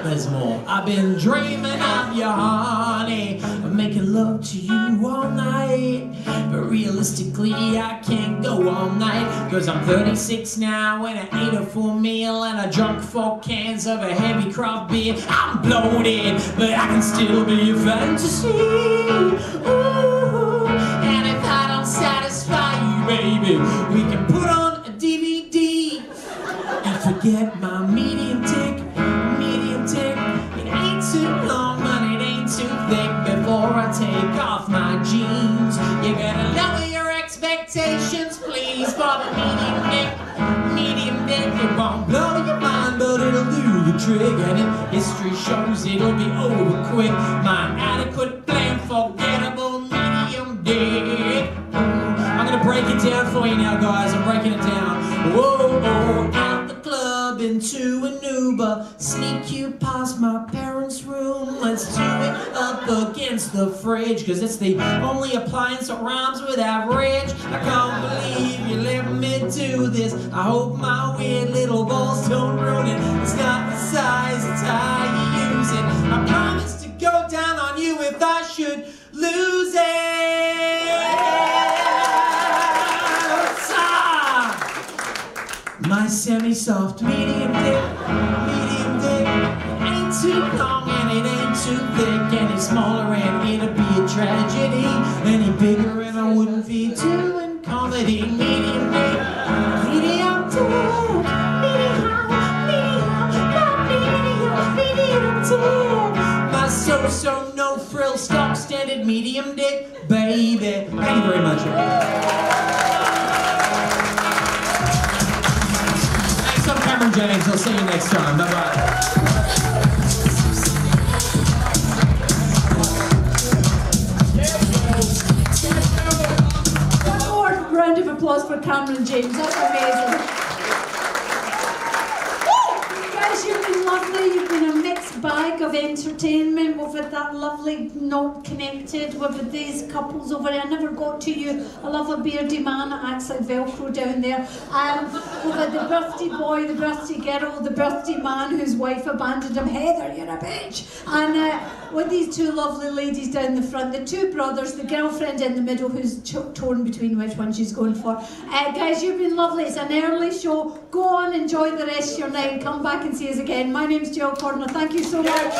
There's more. I've been dreaming of you, honey. I'm making love to you all night. But realistically, I can't go all night. Cause I'm 36 now and I ate a full meal and I drunk 4 cans of a heavy craft beer. I'm bloated, but I can still be a fantasy. Ooh. And if I don't satisfy you, baby, we can put on a DVD and forget my medium dick. It ain't too long, but it ain't too thick. Before I take off my jeans, you gotta lower your expectations, please. For the medium dick, it won't blow your mind, but it'll do the trick. And if history shows, it'll be over quick. My adequate, plain, forgettable medium dick. I'm gonna break it down for you now, guys. I'm breaking it down. Whoa, out the club into an Uber, sneak you past my parents' room. Let's do it up against the fridge, cause it's the only appliance that rhymes with average. I can't believe you let me do this. I hope my weird little balls don't ruin it. It's not the size, it's how you use it. I promise to go down on you if I should lose it. My semi-soft medium dick. It ain't too long and it ain't too thick. Any smaller and it'd be a tragedy. Any bigger and I wouldn't be doing comedy. Medium dick, medium dick, medium So no frill, stock standard medium dick, baby. Thank you very much, everyone. Thanks, I'm Cameron James. I'll see you next time. Bye-bye. One more round of applause for Cameron James. That's amazing. Guys, you've been lovely. You've been a mixed bag of entertainment. We've had that lovely Not Connected. We've had these couples over there. I never got to you. I love a beardy man that acts like Velcro down there. We've had the birthday boy, the birthday girl, the birthday man whose wife abandoned him. Heather, you're a bitch. And with these two lovely ladies down the front, the two brothers, the girlfriend in the middle who's torn between which one she's going for. Guys, you've been lovely. It's an early show. Go on, enjoy the rest of your night. Come back and see us again. My name's Jill Corner. Thank you so much.